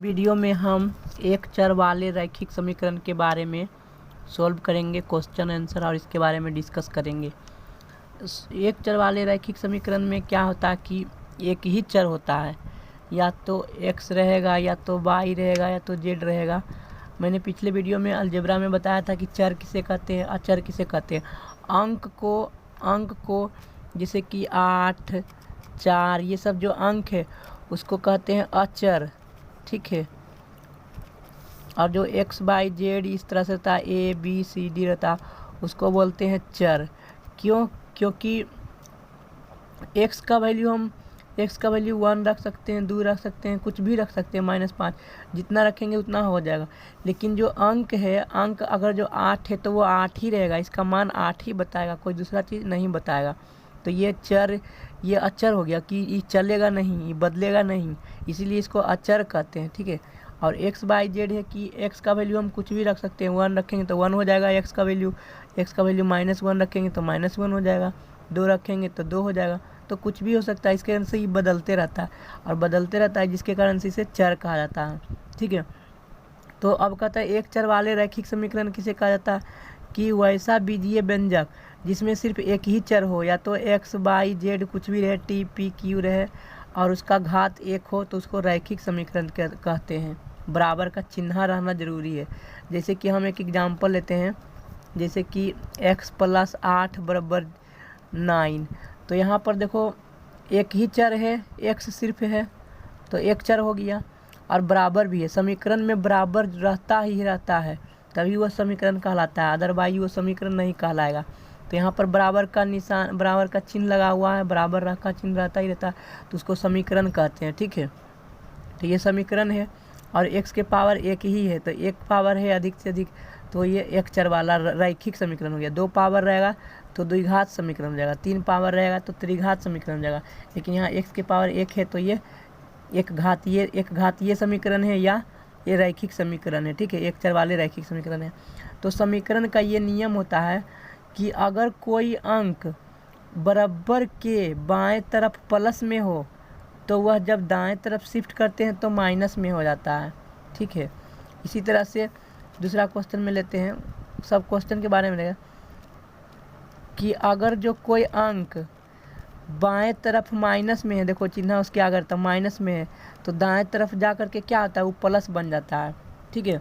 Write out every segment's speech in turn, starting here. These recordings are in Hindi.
वीडियो में हम एक चर वाले रैखिक समीकरण के बारे में सॉल्व करेंगे, क्वेश्चन आंसर, और इसके बारे में डिस्कस करेंगे। एक चर वाले रैखिक समीकरण में क्या होता है कि एक ही चर होता है, या तो x रहेगा, या तो y रहेगा, या तो z रहेगा। मैंने पिछले वीडियो में अलजेब्रा में बताया था कि चर किसे कहते हैं, अचर किसे कहते हैं। अंक को जैसे कि 8, 4, ये सब जो अंक है उसको कहते हैं अचर, ठीक है। और जो x y z इस तरह से रहता है, a b c d रहता है, उसको बोलते हैं चर। क्योंकि x का वैल्यू हम 1 रख सकते हैं, 2 रख सकते हैं, कुछ भी रख सकते हैं, -5 जितना रखेंगे उतना हो जाएगा। लेकिन जो अंक है, अंक अगर जो 8 है तो वो 8 ही रहेगा, इसका मान 8 ही बताएगा, कोई दूसरा चीज़ नहीं बताएगा। तो ये चर, ये अचर हो गया कि ये चलेगा नहीं, ये बदलेगा नहीं, इसीलिए इसको अचर कहते हैं, ठीक है। और x y z है कि x का वैल्यू हम कुछ भी रख सकते हैं, 1 रखेंगे तो 1 हो जाएगा x का वैल्यू -1 रखेंगे तो -1 हो जाएगा, 2 रखेंगे तो 2 हो जाएगा। तो कुछ भी हो सकता है, इसके कारण से ये बदलते रहता है, और बदलते रहता है जिसके कारण से इसे चर कहा जाता है, ठीक है। तो अब कहता है एक चर वाले रैखिक समीकरण किसे कहा जाता है कि वैसा बीजीय व्यंजक जिसमें सिर्फ एक ही चर हो, या तो x y z कुछ भी रहे, t p q रहे, और उसका घात 1 हो, तो उसको रैखिक समीकरण कहते हैं। बराबर का चिन्ह रहना जरूरी है। जैसे कि हम एक एग्जाम्पल लेते हैं, जैसे कि x + 8 = 9। तो यहाँ पर देखो एक ही चर है, x सिर्फ है, तो एक चर हो गया, और बराबर भी है। समीकरण में बराबर रहता ही रहता है, तभी वह समीकरण कहलाता है, अदरवाइज वो समीकरण नहीं कहलाएगा। तो यहाँ पर बराबर का निशान, बराबर का चिन्ह लगा हुआ है, बराबर का चिन्ह रहता ही रहता है, तो उसको समीकरण कहते हैं, ठीक है। तो ये समीकरण है, और x के पावर 1 ही है, तो 1 पावर है अधिक से अधिक, तो ये एक चर वाला रैखिक समीकरण हो गया। 2 पावर रहेगा तो द्विघात समीकरण हो जाएगा, 3 पावर रहेगा तो त्रिघात समीकरण हो जाएगा। लेकिन यहाँ x के पावर 1 है, तो ये एक घातीय समीकरण है, या ये रैखिक समीकरण है, ठीक है, एक चर वाले रैखिक समीकरण है। तो समीकरण का ये नियम होता है कि अगर कोई अंक बराबर के बाएं तरफ प्लस में हो, तो वह जब दाएं तरफ शिफ्ट करते हैं तो माइनस में हो जाता है, ठीक है। इसी तरह से दूसरा क्वेश्चन में लेते हैं, सब क्वेश्चन के बारे में रहेगा कि अगर जो कोई अंक बाएं तरफ माइनस में है, देखो चिन्ह उसके आगे रहता है, माइनस में है, तो दाएं तरफ जा करके क्या आता है, वो प्लस बन जाता है, ठीक है।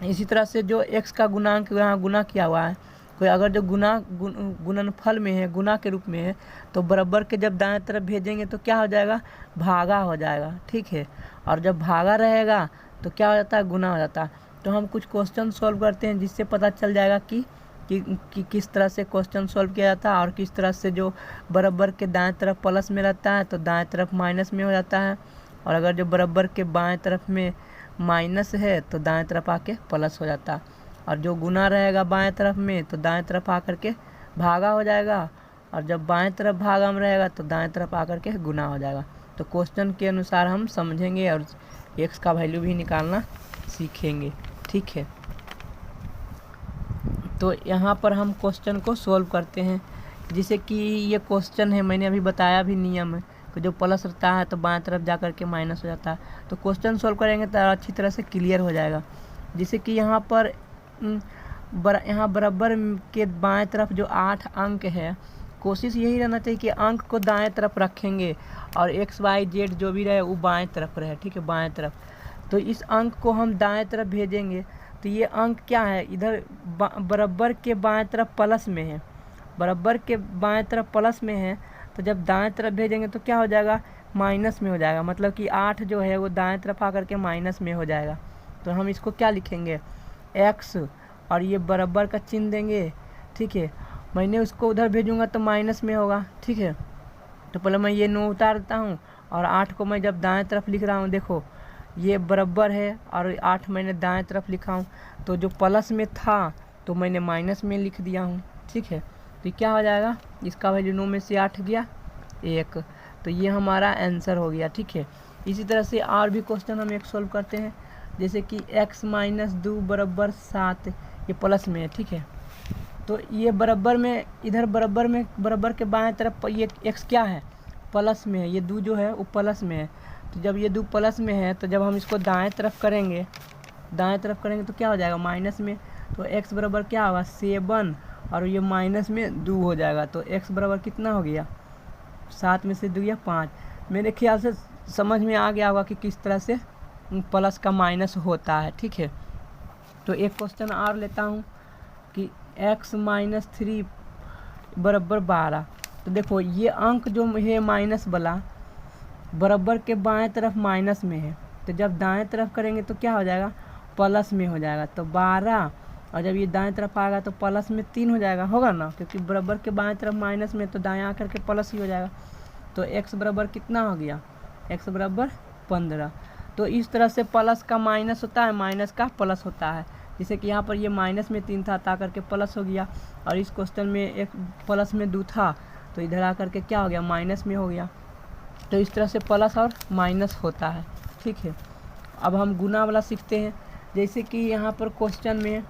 इसी तरह से जो x का गुणांक यहाँ गुना किया हुआ है, कोई अगर जो गुणनफल में है, गुना के रूप में है, तो बराबर के जब दाएं तरफ भेजेंगे तो क्या हो जाएगा, भागा हो जाएगा, ठीक है। और जब भागा रहेगा तो क्या हो जाता है, गुना हो जाता है। तो हम कुछ क्वेश्चन सॉल्व करते हैं, जिससे पता चल जाएगा कि किस तरह से क्वेश्चन सॉल्व किया जाता है, और किस तरह से जो बराबर के दाएं तरफ प्लस में रहता है तो दाएं तरफ माइनस में हो जाता है, और अगर जो बराबर के बाएं तरफ में माइनस है तो दाएं तरफ आके प्लस हो जाता है, और जो गुना रहेगा बाएं तरफ में तो दाएं तरफ आकर के भागा हो जाएगा, और जब बाएं तरफ भागा में रहेगा तो दाएं तरफ आकर के गुना हो जाएगा। तो क्वेश्चन के अनुसार हम समझेंगे और x का वैल्यू भी निकालना सीखेंगे, ठीक है। तो यहाँ पर हम क्वेश्चन को सॉल्व करते हैं, जैसे कि ये क्वेश्चन है, मैंने अभी बताया भी नियम है कि जो प्लस रहता है तो बाएं तरफ जा कर के माइनस हो जाता है। तो क्वेश्चन सॉल्व करेंगे तो अच्छी तरह से क्लियर हो जाएगा। जैसे कि यहाँ पर यहाँ बराबर के बाएं तरफ जो 8 अंक है, कोशिश यही रहना चाहिए कि अंक को दाएं तरफ रखेंगे, और x y z जो भी रहे वो बाएं तरफ रहे, ठीक है, बाएं तरफ। तो इस अंक को हम दाएं तरफ भेजेंगे, तो ये अंक क्या है, इधर बराबर के बाएं तरफ प्लस में है, बराबर के बाएं तरफ प्लस में है, तो जब दाएं तरफ भेजेंगे तो क्या हो जाएगा, माइनस में हो जाएगा। मतलब कि 8 जो है वो दाएं तरफ आकर के माइनस में हो जाएगा। तो हम इसको क्या लिखेंगे, x, और ये बराबर का चिन्ह देंगे, ठीक है। मैंने उसको उधर भेजूँगा तो माइनस में होगा, ठीक है। तो पहले मैं ये 9 उतार देता हूँ, और 8 को मैं जब दाएं तरफ लिख रहा हूँ, देखो ये बराबर है, और 8 मैंने दाएं तरफ लिखा हूँ, तो जो प्लस में था तो मैंने माइनस में लिख दिया हूँ, ठीक है। तो क्या हो जाएगा, इसका वैल्यू 9 में से 8 गया 1, तो ये हमारा आंसर हो गया, ठीक है। इसी तरह से और भी क्वेश्चन हम एक सोल्व करते हैं, जैसे कि x - 2 = 7, ये प्लस में है, ठीक है। तो ये बराबर में, इधर बराबर के बाएं तरफ ये x क्या है, प्लस में है, ये 2 जो है वो प्लस में है, तो जब ये 2 प्लस में है तो जब हम इसको दाएं तरफ करेंगे तो क्या हो जाएगा माइनस में, तो x बराबर क्या होगा 7 और ये माइनस में 2 हो जाएगा। तो x बराबर कितना हो गया 7 में से 2 या 5। मेरे ख्याल से समझ में आ गया होगा कि किस तरह से प्लस का माइनस होता है। ठीक है, तो एक क्वेश्चन और लेता हूँ कि x माइनस 3 बराबर 12। तो देखो ये अंक जो है माइनस वाला बराबर के बाएं तरफ माइनस में है, तो जब दाएं तरफ करेंगे तो क्या हो जाएगा प्लस में हो जाएगा। तो 12 और जब ये दाएं तरफ आएगा तो प्लस में 3 हो जाएगा, होगा ना, क्योंकि बराबर के बाएं तरफ माइनस में तो दाएं आकर के प्लस ही हो जाएगा। तो x बराबर कितना हो गया x बराबर 15। तो इस तरह से प्लस का माइनस होता है, माइनस का प्लस होता है। जैसे कि यहाँ पर ये माइनस में 3 था, ता करके प्लस हो गया, और इस क्वेश्चन में एक प्लस में 2 था तो इधर आकर के क्या हो गया माइनस में हो गया। तो इस तरह से प्लस और माइनस होता है। ठीक है, अब हम गुना वाला सीखते हैं। जैसे कि यहाँ पर क्वेश्चन में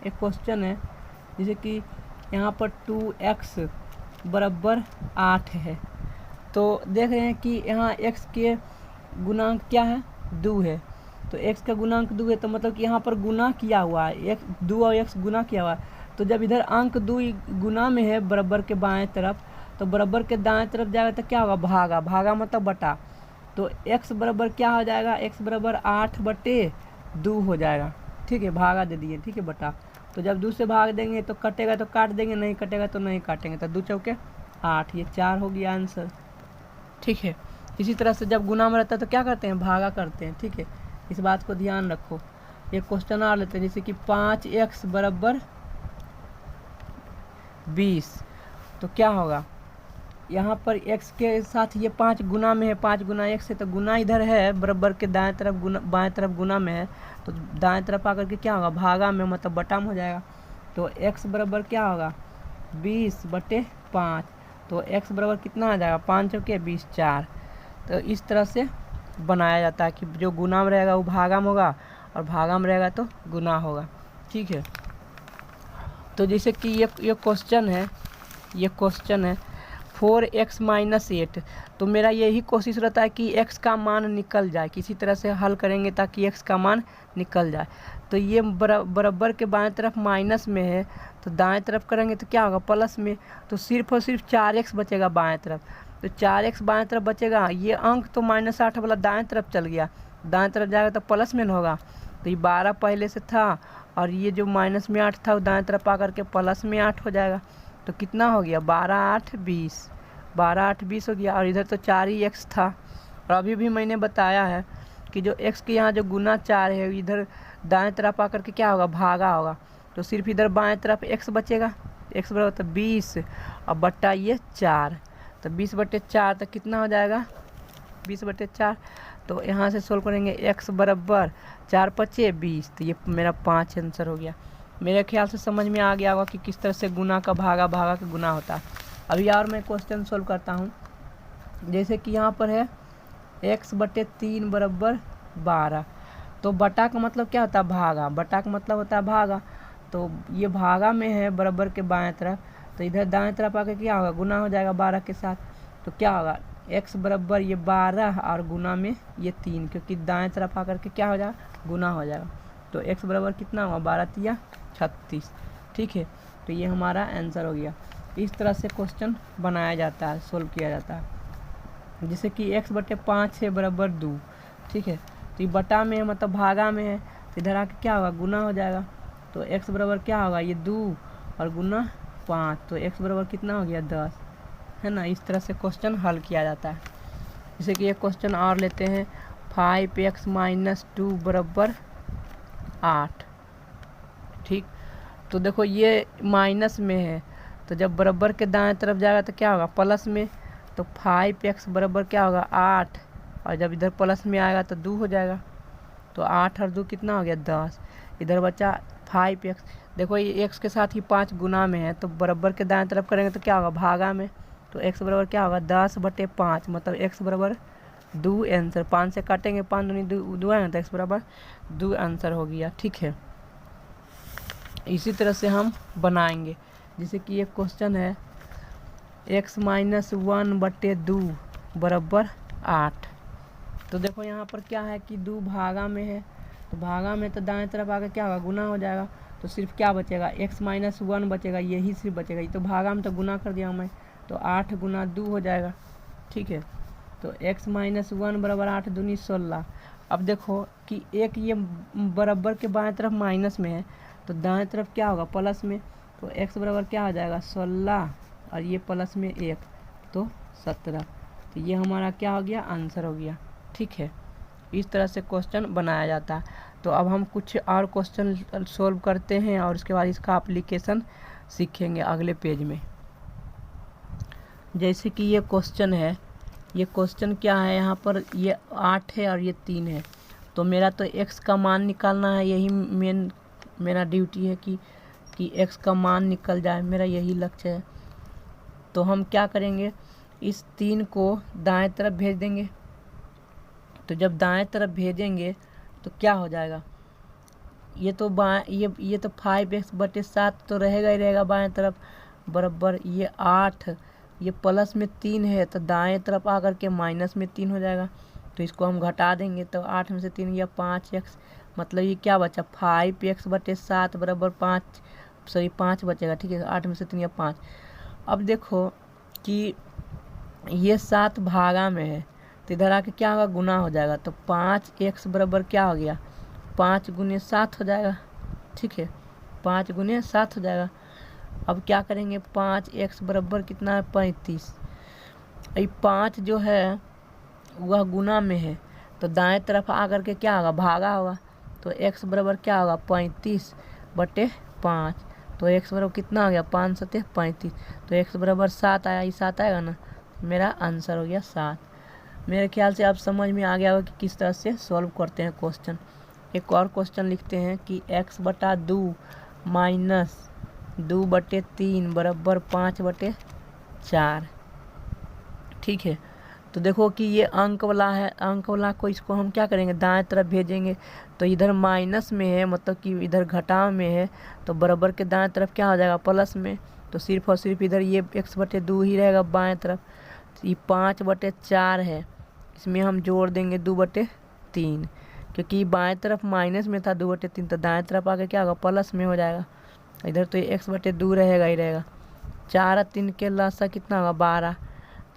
एक क्वेश्चन है, जैसे कि यहाँ पर 2x बराबर 8 है। तो देख रहे हैं कि यहाँ x के गुणांक क्या है 2 है, तो x का गुणांक 2 है, तो मतलब कि यहाँ पर गुना किया हुआ है, 2 और x गुना किया हुआ है। तो जब इधर अंक 2 गुना में है बराबर के बाएं तरफ, तो बराबर के दाएं तरफ जाएगा तो क्या होगा भागा, भागा मतलब बटा। तो x बराबर क्या हो जाएगा x बराबर 8/2 हो जाएगा। ठीक है, भागा दे दिए, ठीक है बटा। तो जब 2 से भाग देंगे तो कटेगा तो काट देंगे, नहीं कटेगा तो नहीं काटेंगे। तो 2 चौके 8, ये 4 हो गया आंसर। ठीक है, इसी तरह से जब गुना में रहता है तो क्या करते हैं भागा करते हैं। ठीक है, इस बात को ध्यान रखो। एक क्वेश्चन और लेते हैं, जैसे कि 5x बराबर 20। तो क्या होगा यहाँ पर x के साथ ये 5 गुना में है, 5 गुना x है, तो गुना इधर है बराबर के दाएं तरफ गुना, बाएं तरफ गुना में है, तो दाएं तरफ आकर के क्या होगा भागा में मतलब बटा में हो जाएगा। तो x बराबर क्या होगा 20/5। तो x बराबर कितना आ जाएगा 5 चौके 20 4। तो इस तरह से बनाया जाता है कि जो गुना में रहेगा वो भागा में होगा और भागा में रहेगा तो गुना होगा। ठीक है, तो जैसे कि ये क्वेश्चन है 4x माइनस 8। तो मेरा यही कोशिश रहता है कि x का मान निकल जाए, किसी तरह से हल करेंगे ताकि x का मान निकल जाए। तो ये बराबर के बाएं तरफ माइनस में है, तो दाएं तरफ करेंगे तो क्या होगा प्लस में, तो सिर्फ और सिर्फ 4x बचेगा बाएं तरफ। तो 4x बाएं तरफ बचेगा, ये अंक तो -8 वाला दाएं तरफ चल गया, दाएं तरफ जाएगा तो प्लस में होगा। तो ये 12 पहले से था और ये जो माइनस में 8 था वो दाएं तरफ आकर के प्लस में 8 हो जाएगा। तो कितना हो गया 12 8 20, 12 8 20 हो गया। और इधर तो 4 ही x था, और अभी भी मैंने बताया है कि जो x के यहाँ जो गुना 4 है इधर दाएं तरफ आकर के क्या होगा भागा होगा। तो सिर्फ इधर बाएं तरफ x बचेगा, x बराबर तो 20 और बट्टा ये 4। तो 20/4 तो कितना हो जाएगा 20/4। तो यहाँ से सोल्व करेंगे x बराबर 4 5 20, तो ये मेरा 5 आंसर हो गया। मेरे ख्याल से समझ में आ गया होगा कि किस तरह से गुना का भागा, भागा का गुना होता है। अभी और मैं क्वेश्चन सोल्व करता हूँ। जैसे कि यहाँ पर है x/3 बराबर 12। तो बटा का मतलब क्या होता है भागा, बटा का मतलब होता है भागा। तो ये भागा में है बराबर के बाएं तरफ, तो इधर दाएं तरफ आकर क्या होगा गुना हो जाएगा 12 के साथ। तो क्या होगा x बराबर ये 12 और गुना में ये 3, क्योंकि दाएं तरफ आकर के क्या हो जाएगा गुना हो जाएगा। तो x बराबर कितना हुआ 12 36। ठीक है, तो ये हमारा आंसर हो गया। इस तरह से क्वेश्चन बनाया जाता है, सोल्व किया जाता है। जैसे कि x/5 है बराबर 2। ठीक है, तो ये बटा में है मतलब भागा में है, तो इधर आके क्या होगा गुना हो जाएगा। तो x बराबर क्या होगा ये 2 और गुना 5, तो x बराबर कितना हो गया 10, है ना। इस तरह से क्वेश्चन हल किया जाता है। जैसे कि एक क्वेश्चन और लेते हैं 5x - 2 बराबर 8। ठीक, तो देखो ये माइनस में है, तो जब बराबर के दाएं तरफ जाएगा तो क्या होगा प्लस में। तो 5x बराबर क्या होगा 8, और जब इधर प्लस में आएगा तो 2 हो जाएगा। तो 8 और 2 कितना हो गया 10, इधर बचा 5x। देखो ये x के साथ ही 5 गुना में है, तो बराबर के दाएं तरफ करेंगे तो क्या होगा भागा में। तो x बराबर क्या होगा 10/5, मतलब x बराबर 2 आंसर। 5 से काटेंगे 5 दूनी 2 आएगा, तो x बराबर 2 आंसर हो गया। ठीक है, इसी तरह से हम बनाएंगे। जैसे कि एक क्वेश्चन है x - 1/2 बराबर 8। तो देखो यहाँ पर क्या है कि 2 भागा में है, तो भागा में तो दाएं तरफ आकर क्या होगा, गुना हो जाएगा। तो सिर्फ क्या बचेगा, x - 1 बचेगा, यही सिर्फ बचेगा। ये तो भागा में तो गुना कर दिया मैं, तो 8 गुना 2 हो जाएगा। ठीक है, तो x - 1 बराबर 8 दूनी 16। अब देखो कि एक ये बराबर के बाएं तरफ माइनस में है, तो दाएं तरफ क्या होगा, प्लस में। तो x बराबर क्या हो जाएगा, 16, और ये प्लस में 1, तो 17। तो ये हमारा क्या हो गया, आंसर हो गया। ठीक है, इस तरह से क्वेश्चन बनाया जाता है। तो अब हम कुछ और क्वेश्चन सोल्व करते हैं और उसके बाद इसका एप्लीकेशन सीखेंगे अगले पेज में। जैसे कि ये क्वेश्चन है, ये क्वेश्चन क्या है, यहाँ पर ये 8 है और ये 3 है। तो मेरा तो x का मान निकालना है, यही मेरा ड्यूटी है कि x का मान निकल जाए, मेरा यही लक्ष्य है। तो हम क्या करेंगे, इस 3 को दाएं तरफ भेज देंगे। तो जब दाएं तरफ भेजेंगे तो क्या हो जाएगा, ये तो ये तो 5x/7 तो रहेगा ही रहेगा बाएं तरफ, बराबर ये 8, ये प्लस में 3 है, तो दाएं तरफ आकर के माइनस में 3 हो जाएगा। तो इसको हम घटा देंगे, तो 8 में से 3 या 5x, मतलब ये क्या बचा, 5x/7 बराबर 5 बचेगा। ठीक है, 8 में से 3 या 5। अब देखो कि ये 7 भागा में है, तो इधर आके क्या होगा, गुना हो जाएगा। तो 5x बराबर क्या हो गया, 5 गुने 7 हो जाएगा। ठीक है, 5 गुने 7 हो जाएगा। अब क्या करेंगे, 5x बराबर कितना है, 35। ये 5 जो है वह गुना में है, तो दाएं तरफ आकर के क्या होगा, भागा होगा। तो x बराबर क्या होगा, 35/5। तो x बराबर कितना हो गया, 5 × 7 = 35। तो x बराबर 7 आया, ये 7 आएगा ना, मेरा आंसर हो गया 7। मेरे ख्याल से आप समझ में आ गया होगा कि किस तरह से सॉल्व करते हैं क्वेश्चन। एक और क्वेश्चन लिखते हैं कि x/2 - 2/3 बराबर 5/4। ठीक है, तो देखो कि ये अंक वाला है, अंक वाला को इसको हम क्या करेंगे, दाएं तरफ भेजेंगे। तो इधर माइनस में है, मतलब कि इधर घटाव में है, तो बराबर के दाएं तरफ क्या हो जाएगा, प्लस में। तो सिर्फ और सिर्फ इधर ये x/2 ही रहेगा बाएं तरफ। तो ये 5/4 है, इसमें हम जोड़ देंगे 2/3, क्योंकि बाएं तरफ माइनस में था 2/3, तो दाएं तरफ आके क्या होगा, प्लस में हो जाएगा। इधर तो ये x/2 रहेगा ही रहेगा। 4 और 3 के लासा कितना होगा, 12।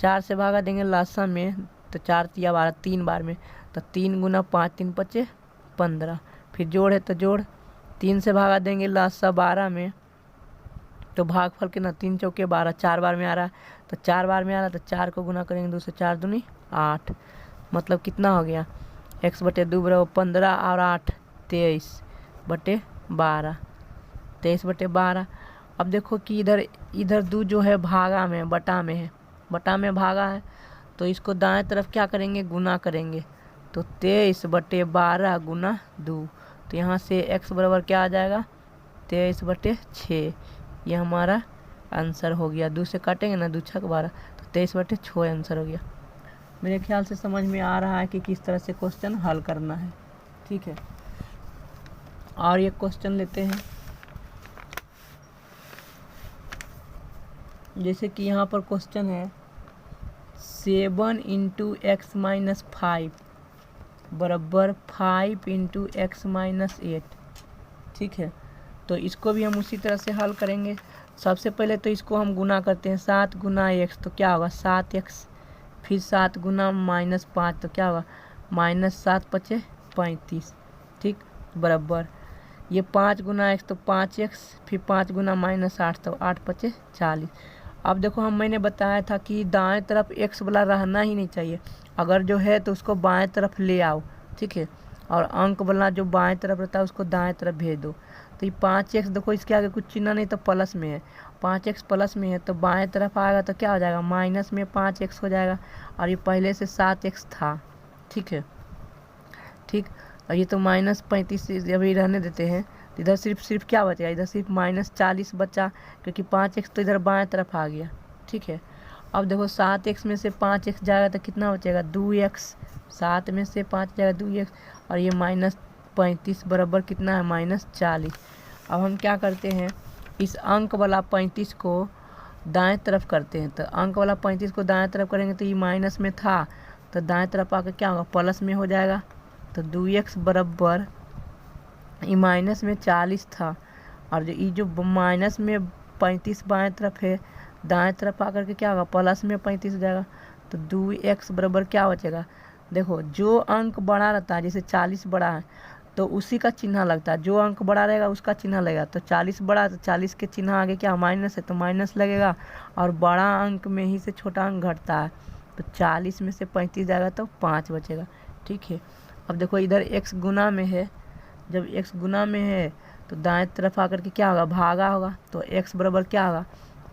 4 से भागा देंगे लासा में, तो 4 × 12, 3 बार में। तो 3 गुना 5, 3 × 5 = 15। फिर जोड़ है तो जोड़, 3 से भागा देंगे लासा 12 में, तो भागफल के ना 3 × 4 = 12, 4 बार में आ रहा है। तो 4 बार में आ रहा है, तो 4 को गुना करेंगे 2 से, 4 दूनी 8। मतलब कितना हो गया, x/2 बराबर 15 और 8 23/12, 23/12। अब देखो कि इधर 2 जो है भागा में, बटा में है, बटा में भागा है, तो इसको दाएं तरफ क्या करेंगे, गुना करेंगे। तो 23/12 गुना 2। तो यहाँ से x बराबर क्या आ जाएगा, 23/6। ये हमारा आंसर हो गया। 2 से काटेंगे ना, 2 × 6 = 12, तो 23/6 आंसर हो गया। मेरे ख्याल से समझ में आ रहा है कि किस तरह से क्वेश्चन हल करना है। ठीक है, और ये क्वेश्चन लेते हैं। जैसे कि यहाँ पर क्वेश्चन है 7 × x - 5 बराबर 5 × x - 8। ठीक है, तो इसको भी हम उसी तरह से हल करेंगे। सबसे पहले तो इसको हम गुना करते हैं, 7 गुना x तो क्या होगा, 7x। फिर 7 गुना -5 तो क्या होगा, -7 × 5 = 35। ठीक, बराबर ये 5 गुना x तो 5x, फिर 5 गुना -8 तो 8 × 5 = 40। अब देखो मैंने बताया था कि दाएं तरफ x वाला रहना ही नहीं चाहिए, अगर जो है तो उसको बाएं तरफ ले आओ। ठीक है, और अंक वाला जो बाएं तरफ रहता है उसको दाएं तरफ भेज दो। तो ये 5x देखो, इसके आगे कुछ चिन्ह नहीं तो प्लस में है, 5x प्लस में है, तो बाएं तरफ आएगा तो क्या हो जाएगा, माइनस में 5x हो जाएगा, और ये पहले से 7x था। ठीक है, ठीक, और ये तो -35 अभी रहने देते हैं। तो इधर सिर्फ क्या बचेगा, इधर सिर्फ -40 बचा, क्योंकि 5x तो इधर बाएं तरफ आ गया। ठीक है, अब देखो 7x में से 5x जाएगा तो कितना बचेगा, 2x। 7 में से 5 जाएगा 2x, और ये -35 बराबर कितना है, -40। अब हम क्या करते हैं, इस अंक वाला 35 को दाएं तरफ करते हैं। तो अंक वाला 35 को दाएं तरफ करेंगे तो ये माइनस में था, तो दाएं तरफ आकर क्या होगा, प्लस में हो जाएगा। तो 2x बराबर, ये माइनस में 40 था और जो ये जो माइनस में 35 बाएं तरफ है, दाएं तरफ आकर के क्या होगा, प्लस में 35 हो जाएगा। तो 2x बराबर क्या बचेगा, देखो जो अंक बड़ा रहता है, जैसे 40 बड़ा है तो उसी का चिन्ह लगता है, जो अंक बड़ा रहेगा उसका चिन्ह लगेगा। तो 40 बड़ा, तो 40 के चिन्ह आगे क्या माइनस है तो माइनस लगेगा, और बड़ा अंक में ही से छोटा अंक घटता है। तो 40 में से 35 जाएगा तो 5 बचेगा। ठीक है, अब देखो इधर x गुना में है, जब x गुना में है तो दाएं तरफ आकर के क्या होगा, भागा होगा। तो x बराबर क्या होगा,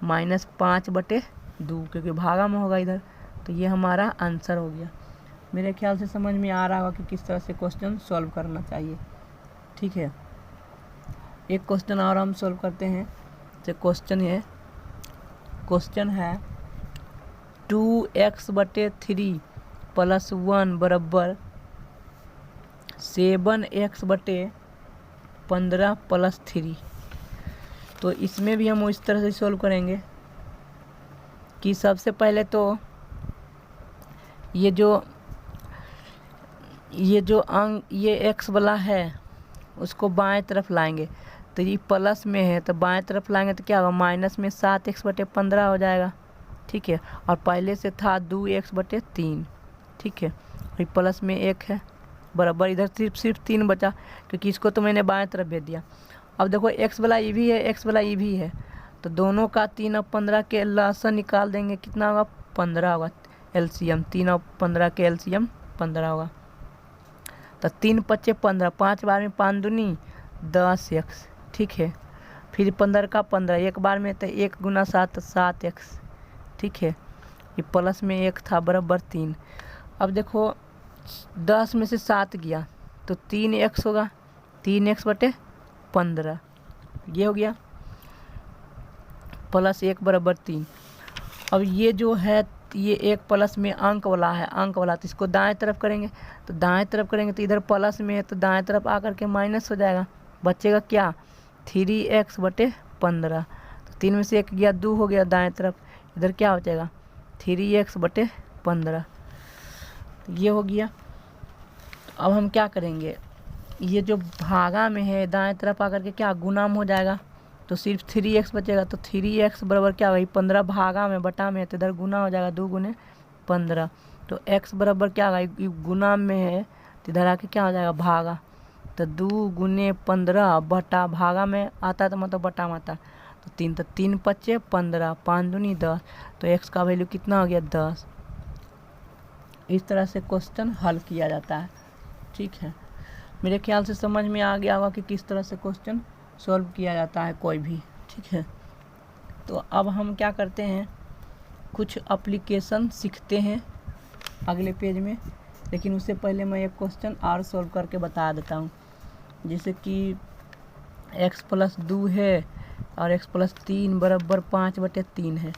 -5/2, क्योंकि भागा में होगा इधर। तो ये हमारा आंसर हो गया। मेरे ख्याल से समझ में आ रहा होगा कि किस तरह से क्वेश्चन सॉल्व करना चाहिए। ठीक है, एक क्वेश्चन और हम सॉल्व करते हैं। जो क्वेश्चन है 2x/3 + 1 बराबर 7x/15 + 3। तो इसमें भी हम इस तरह से सॉल्व करेंगे कि सबसे पहले तो ये जो अंक ये x वाला है उसको बाएं तरफ लाएंगे। तो ये प्लस में है तो बाएं तरफ लाएंगे तो क्या होगा, माइनस में 7x/15 हो जाएगा। ठीक है, और पहले से था 2x/3। ठीक है, और प्लस में 1 है बराबर, इधर सिर्फ 3 बचा क्योंकि इसको तो मैंने बाएं तरफ भेज दिया। अब देखो x वाला ये भी है, x वाला ये भी है, तो दोनों का 3 और 15 के लसन निकाल देंगे, कितना होगा, 15 होगा। एलसीएम 3 और 15 के एलसीएम 15 होगा। तो 3 × 5 = 15, 5 बार में 5 दूनी 10x। ठीक है, फिर 15 का 15 एक बार में, तो 1 × 7 = 7x। ठीक है, ये प्लस में 1 था बराबर 3। अब देखो 10 में से 7 गया तो 3x होगा, 3x/15 ये हो गया, प्लस 1 बराबर 3। अब ये जो है ये एक प्लस में अंक वाला, तो इसको दाएं तरफ करेंगे। तो दाएं तरफ करेंगे तो इधर प्लस में है तो दाएं तरफ आकर के माइनस हो जाएगा, बचेगा क्या, 3x/15। तो 3 में से 1 गया, 2 हो गया दाएं तरफ, इधर क्या बचेगा, 3x/15। तो ये हो गया। अब हम क्या करेंगे, ये जो भागा में है दाएं तरफ आकर के क्या गुना में हो जाएगा, तो सिर्फ 3x बचेगा। तो 3x बराबर क्या होगा, 15 भागा में बटा में, तो इधर गुना हो जाएगा, 2 × 15। तो x बराबर क्या होगा, गुना में है तो इधर आके क्या हो जाएगा, भागा। तो 2 × 15 बटा, भागा में आता है तो मतलब बटा में आता। तो 3 × 5 = 15, 5 दूनी 10। तो x का वैल्यू कितना हो गया, 10। इस तरह से क्वेश्चन हल किया जाता है। ठीक है, मेरे ख्याल से समझ में आ गया होगा कि किस तरह से क्वेश्चन सॉल्व किया जाता है कोई भी। ठीक है, तो अब हम क्या करते हैं, कुछ एप्लीकेशन सीखते हैं अगले पेज में, लेकिन उससे पहले मैं एक क्वेश्चन और सॉल्व करके बता देता हूँ। जैसे कि x + 2 है और x + 3 बराबर 5/3 है।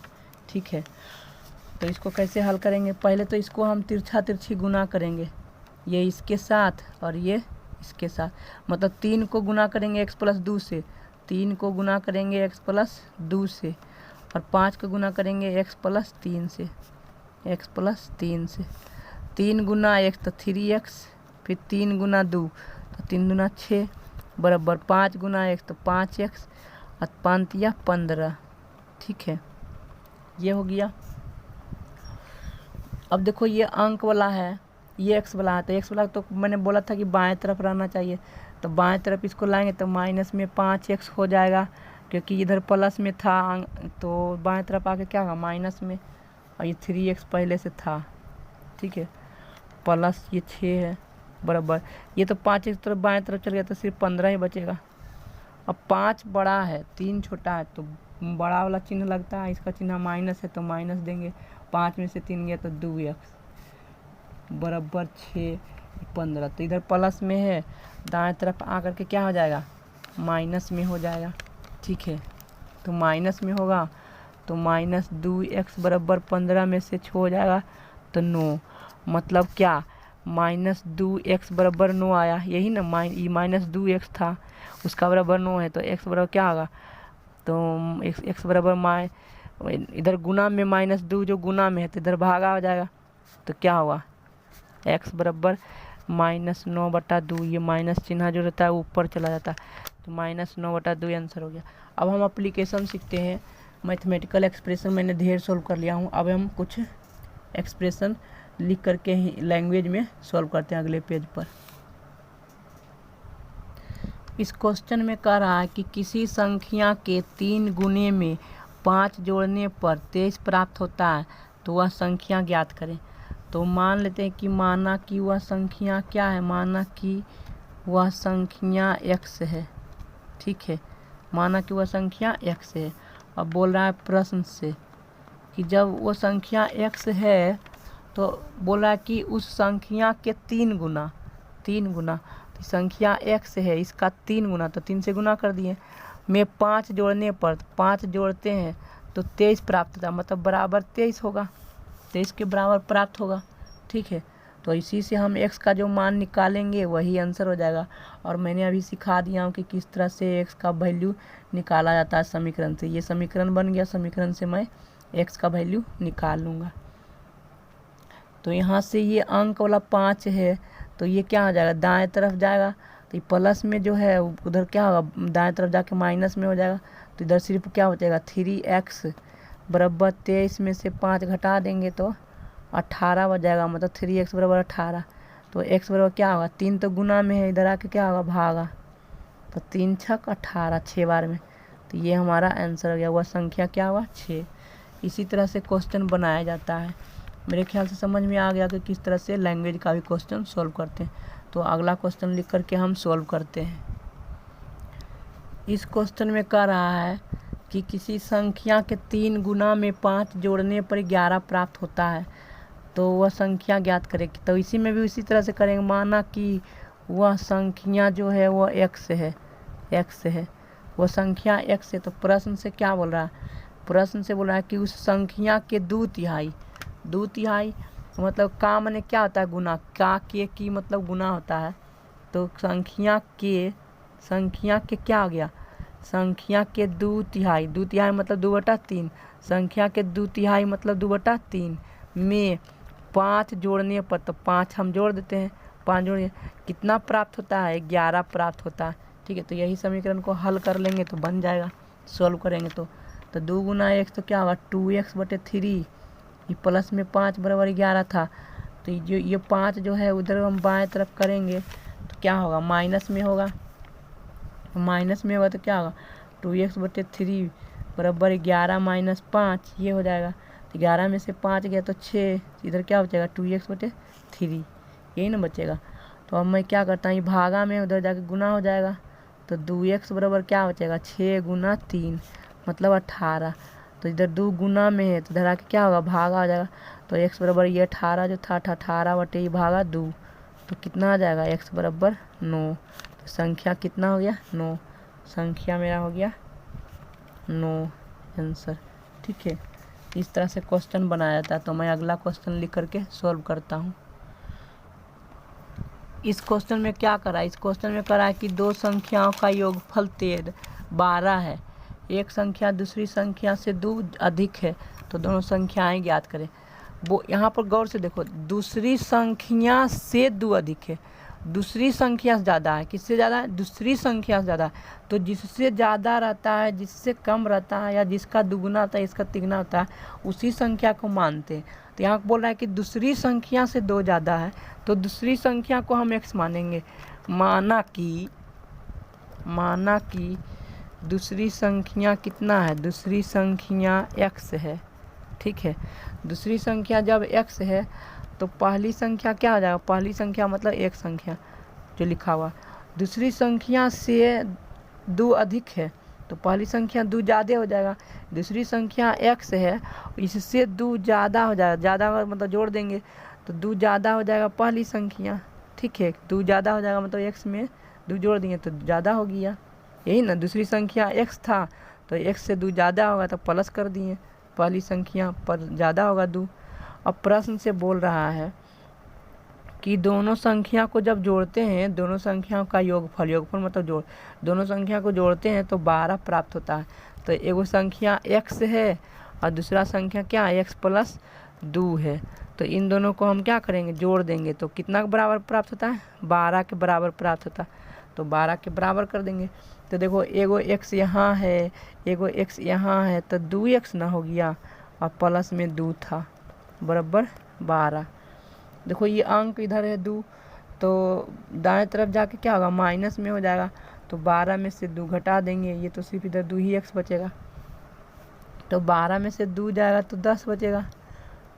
ठीक है, तो इसको कैसे हल करेंगे, पहले तो इसको हम तिरछी गुना करेंगे, ये इसके साथ और ये इसके साथ, मतलब 3 को गुना करेंगे x + 2 से, 3 को गुना करेंगे x + 2 से, और 5 को गुना करेंगे x + 3 से, 3 गुना 1 तो 3x, फिर 3 गुना 2 तो 3 दूना 6 बराबर 5 गुना 1 तो 5x, और 5 या 15। ठीक है, ये हो गया। अब देखो ये अंक वाला है, ये x वाला है, तो x वाला तो मैंने बोला था कि बाएं तरफ रहना चाहिए, तो बाएं तरफ इसको लाएंगे तो माइनस में 5x हो जाएगा, क्योंकि इधर प्लस में था तो बाएं तरफ आके क्या होगा, माइनस में, और ये 3x पहले से था। ठीक है, प्लस ये 6 है बराबर, ये तो 5x तरफ बाएं तरफ चल गया तो सिर्फ 15 ही बचेगा। अब 5 बड़ा है 3 छोटा है, तो बड़ा वाला चिन्ह लगता है, इसका चिन्ह माइनस है तो माइनस देंगे, 5 में से 3 गया तो 2x बराबर 6 15। तो इधर प्लस में है, दाएं तरफ आकर के क्या हो जाएगा, माइनस में हो जाएगा। ठीक है, तो माइनस में होगा तो -2x बराबर 15 में से 6 हो जाएगा तो 9, मतलब क्या, -2x बराबर 9 आया, यही ना, -2x था उसका बराबर 9 है, तो x बराबर क्या होगा, तो x बराबर इधर गुना में -2 जो गुना में है तो इधर भागा हो जाएगा, तो क्या हुआ x बराबर -9/2। ये माइनस चिन्ह जो रहता है ऊपर चला जाता है, तो -9/2 आंसर हो गया। अब हम एप्लीकेशन सीखते हैं। मैथमेटिकल एक्सप्रेशन मैंने ढेर सोल्व कर लिया हूँ, अब हम कुछ एक्सप्रेशन लिख करके ही लैंग्वेज में सॉल्व करते हैं अगले पेज पर। इस क्वेश्चन में कह रहा है कि किसी संख्या के 3 गुने में 5 जोड़ने पर 23 प्राप्त होता है, तो वह संख्या ज्ञात करें। तो मान लेते हैं कि माना कि वह संख्या क्या है, माना कि वह संख्या x है, ठीक है, माना कि वह संख्या x है। अब बोल रहा है प्रश्न से कि जब वो संख्या x है तो बोला है कि उस संख्या के 3 गुना, तो संख्या x है, इसका 3 गुना, तो 3 से गुना कर दिए, में 5 जोड़ने पर, 5 जोड़ते हैं तो 23 प्राप्त होता है, मतलब बराबर 23 होगा, 23 के बराबर प्राप्त होगा, ठीक है। तो इसी से हम x का जो मान निकालेंगे वही आंसर हो जाएगा। और मैंने अभी सिखा दिया हूँ कि किस तरह से x का वैल्यू निकाला जाता है समीकरण से। ये समीकरण बन गया, समीकरण से मैं x का वैल्यू निकाल लूँगा। तो यहाँ से ये अंक वाला 5 है, तो ये क्या हो जाएगा, दाएं तरफ जाएगा, तो ये प्लस में जो है उधर क्या होगा, दाएं तरफ जाके माइनस में हो जाएगा। तो इधर सिर्फ क्या हो जाएगा, 3x बराबर 23 में से 5 घटा देंगे तो 18 हो जाएगा, मतलब 3x बराबर 18। तो x बराबर क्या होगा, 3 तो गुना में है, इधर आके क्या होगा, भागा, तो 3 छक 18, 6 बार में। तो ये हमारा आंसर हो गया, वह संख्या क्या हुआ, 6। इसी तरह से क्वेश्चन बनाया जाता है। मेरे ख्याल से समझ में आ गया कि किस तरह से लैंग्वेज का भी क्वेश्चन सॉल्व करते हैं। तो अगला क्वेश्चन लिख करके हम सॉल्व करते हैं। इस क्वेश्चन में कह रहा है कि किसी संख्या के 3 गुना में 5 जोड़ने पर 11 प्राप्त होता है, तो वह संख्या ज्ञात करेगी। तो इसी में भी इसी तरह से करेंगे। माना कि वह संख्या जो है वह x है, वह संख्या x है, तो प्रश्न से क्या बोल रहा है, प्रश्न से बोल रहा है कि उस संख्या के 2/3 मतलब का माने क्या होता है, गुना, का के की मतलब गुना होता है। तो संख्या के क्या हो गया, संख्या के 2/3 मतलब 2/3, संख्या के 2/3 मतलब 2/3 में 5 जोड़ने पर, तो 5 हम जोड़ देते हैं, 5 जोड़िए कितना प्राप्त होता है, 11 प्राप्त होता है, ठीक है। तो यही समीकरण को हल कर लेंगे तो बन जाएगा, सॉल्व करेंगे तो 2 गुना x तो क्या होगा, 2x/3, ये प्लस में 5 बराबर 11 था, तो ये 5 जो है उधर हम बाएं तरफ करेंगे तो क्या होगा, माइनस में होगा, तो क्या होगा, 2x/3 बराबर 11 - 5, ये हो जाएगा। तो 11 में से 5 गया तो 6, इधर क्या बचेगा, 2x/3, यही ना बचेगा। तो अब मैं क्या करता हूँ, ये भागा में उधर जाके गुना हो जाएगा, तो 2x बराबर क्या बचेगा, 6 × 3 मतलब 18। तो इधर 2 गुना में है, तो इधर आके क्या होगा, भागा हो जाएगा। तो x बराबर ये 18 जो था, 18/2 भागा 2, तो कितना आ जाएगा, x बराबर 9। तो संख्या कितना हो गया, 9, संख्या मेरा हो गया 9 आंसर, ठीक है। इस तरह से क्वेश्चन बनाया जाता है। तो मैं अगला क्वेश्चन लिख करके सॉल्व करता हूँ। इस क्वेश्चन में क्या करा, इस क्वेश्चन में करा है कि 2 संख्याओं का योगफल 12 है, एक संख्या दूसरी संख्या से 2 अधिक है, तो दोनों संख्याएं ज्ञात करें। वो यहाँ पर गौर से देखो, दूसरी संख्या से 2 अधिक है, दूसरी संख्या से ज़्यादा है, किससे ज़्यादा है, दूसरी संख्या से ज़्यादा है। तो जिससे ज़्यादा रहता है, जिससे कम रहता है, या जिसका दुगुना होता है, इसका तिगुना होता है, उसी संख्या को मानते हैं। तो यहाँ बोल रहा है कि दूसरी संख्या से 2 ज़्यादा है, तो दूसरी संख्या को हम x मानेंगे। माना कि दूसरी संख्या कितना है, दूसरी संख्या x है, ठीक है। दूसरी संख्या जब x है तो पहली संख्या क्या हो जाएगा, पहली संख्या मतलब एक संख्या जो लिखा हुआ, दूसरी संख्या से 2 अधिक है, तो पहली संख्या 2 ज़्यादा हो जाएगा। दूसरी संख्या x है, इससे 2 ज़्यादा हो जाएगा, ज़्यादा मतलब जोड़ देंगे तो 2 ज़्यादा हो जाएगा पहली संख्या, ठीक है। 2 ज़्यादा हो जाएगा मतलब x में 2 जोड़ देंगे तो ज़्यादा हो गया, यही ना। दूसरी संख्या x था, तो x से 2 ज़्यादा होगा तो प्लस कर दिए, पहली संख्या पर ज़्यादा होगा 2। अब प्रश्न से बोल रहा है कि दोनों संख्या को जब जोड़ते हैं, दोनों संख्याओं का योगफल मतलब दोनों संख्या को जोड़ते हैं तो 12 प्राप्त होता है। तो एगो संख्या x है और दूसरा संख्या क्या है, x + 2 है, तो इन दोनों को हम क्या करेंगे, जोड़ देंगे तो कितना के बराबर प्राप्त होता है, 12 के बराबर प्राप्त होता है। तो 12 के बराबर कर देंगे। तो देखो एगो x यहाँ है, एगो x यहाँ है, तो 2x ना हो गया और प्लस में 2 था बराबर 12। देखो ये अंक इधर है 2, तो दाएं तरफ जाके क्या होगा, माइनस में हो जाएगा। तो 12 में से 2 घटा देंगे, ये तो सिर्फ इधर 2 ही x बचेगा। तो 12 में से 2 जाएगा तो 10 बचेगा।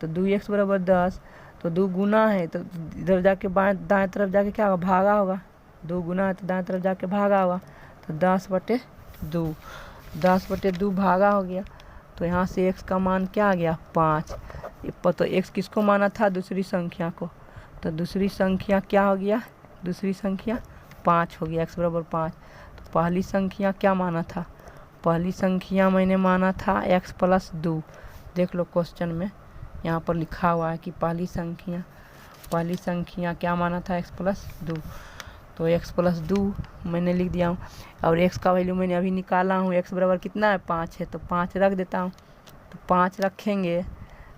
तो 2x बराबर 10। तो 2 गुना है तो इधर जाके दाएं तरफ जाके क्या होगा, भागा होगा। 2 गुना है तो दाएं तरफ जाके भागा होगा। तो 10/2, 10/2 भागा हो गया। तो यहाँ से x का मान क्या आ गया, 5। तो x किसको माना था, दूसरी संख्या को। तो दूसरी संख्या क्या हो गया, दूसरी संख्या 5 हो गया, x बराबर 5। तो पहली संख्या क्या माना था, पहली संख्या मैंने माना था x + 2। देख लो क्वेश्चन में यहाँ पर लिखा हुआ है कि पहली संख्या क्या माना था, x + 2। तो x + 2 मैंने लिख दिया हूँ। और x का वैल्यू मैंने अभी निकाला हूँ, x बराबर कितना है, 5 है। तो 5 रख देता हूँ। तो 5 रखेंगे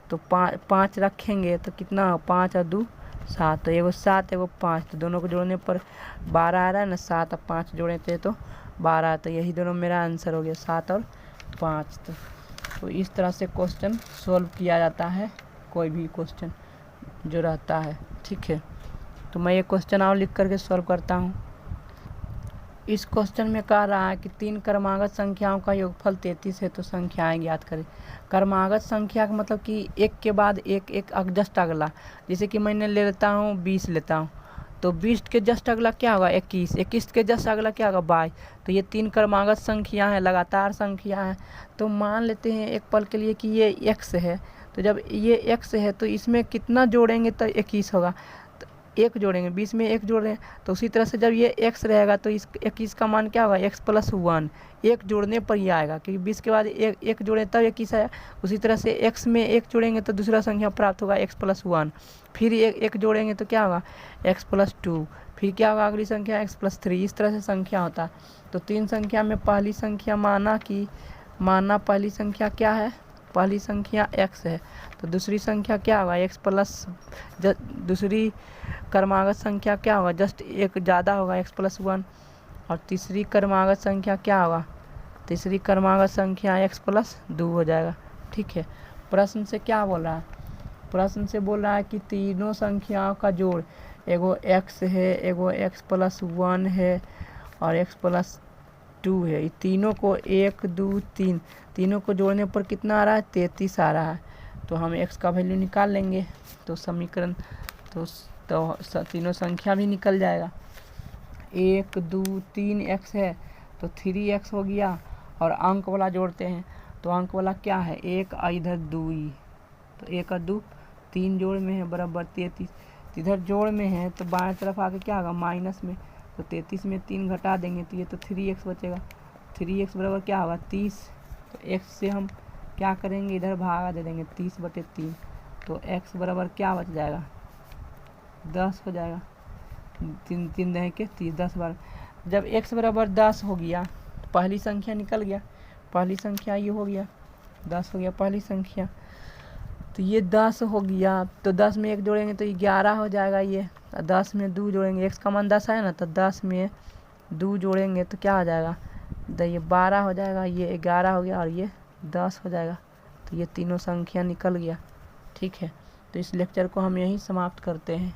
तो 5 रखेंगे तो कितना हो, 5 और 2 7। तो एगो 7 एगो 5, तो दोनों को जोड़ने पर 12 आ रहा है ना। 7 और 5 जोड़े थे तो 12। तो यही दोनों मेरा आंसर हो गया, 7 और 5। तो इस तरह से क्वेश्चन सॉल्व किया जाता है, कोई भी क्वेश्चन जो रहता है। ठीक है, तो मैं ये क्वेश्चन और लिख करके सॉल्व करता हूँ। इस क्वेश्चन में कह रहा है कि 3 क्रमागत संख्याओं का योगफल 33 है, तो संख्याएं ज्ञात करें। क्रमागत संख्या का मतलब कि एक के बाद एक जस्ट अगला। जैसे कि मैंने ले लेता हूँ 20 लेता हूँ, तो 20 के जस्ट अगला क्या होगा, 21, 21 के जस्ट अगला क्या होगा, 22। तो ये 3 क्रमागत संख्या है, लगातार संख्या है। तो मान लेते हैं एक पल के लिए कि ये x है। तो जब ये x है तो इसमें कितना जोड़ेंगे तो 21 होगा। तो 1 जोड़ेंगे, 20 में 1 जोड़ रहे हैं। तो उसी तरह से जब ये x रहेगा तो इस 21 का मान क्या होगा, x + 1। 1 जोड़ने पर ही आएगा, क्योंकि 20 के बाद 1 जोड़े तब 21 आया। उसी तरह से x में 1 जोड़ेंगे तो दूसरा संख्या प्राप्त होगा, x + 1। फिर 1 जोड़ेंगे तो क्या होगा, x + 2। फिर क्या होगा अगली संख्या, x + 3। इस तरह से संख्या होता है। तो 3 संख्या में पहली संख्या माना पहली संख्या क्या है, पहली संख्या x है। तो दूसरी संख्या क्या होगा, x + दूसरी क्रमागत संख्या क्या होगा, जस्ट 1 ज़्यादा होगा, x + 1। और तीसरी क्रमागत संख्या क्या होगा, तीसरी क्रमागत संख्या x + 2 हो जाएगा। ठीक है, प्रश्न से क्या बोल रहा है, प्रश्न से बोल रहा है कि तीनों संख्याओं का जोड़, एगो x है, एगो x + 1 है और x + 2 है। ये तीनों को 1 2 3 तीनों को जोड़ने पर कितना आ रहा है, 33 आ रहा है। तो हम x का वैल्यू निकाल लेंगे। तो समीकरण तो तीनों संख्या भी निकल जाएगा। 1 2 3 x है तो 3x हो गया। और अंक वाला जोड़ते हैं तो अंक वाला क्या है, 1 और इधर 2 ही। तो 1 और 2 3 जोड़ में है बराबर 33। इधर जोड़ में है तो बाएं तरफ आके क्या होगा, माइनस में। तो 33 में 3 घटा देंगे तो ये तो 3x बचेगा। 3x बराबर क्या होगा, 30। तो x से हम क्या करेंगे, इधर भागा दे देंगे, 30/3। तो x बराबर क्या बच जाएगा, 10 हो जाएगा। 3 3 दहे के 30, 10 बार। जब x बराबर 10 हो गया तो पहली संख्या निकल गया, पहली संख्या ये हो गया, 10 हो गया पहली संख्या। तो ये 10 हो गया, तो 10 में 1 जोड़ेंगे तो 11 हो जाएगा ये। 10 में 2 जोड़ेंगे, x का मान 10 है ना, तो 10 में 2 जोड़ेंगे तो क्या हो जाएगा, ये 12 हो जाएगा, ये 11 हो गया और ये 10 हो जाएगा। तो ये तीनों संख्या निकल गया। ठीक है, तो इस लेक्चर को हम यहीं समाप्त करते हैं।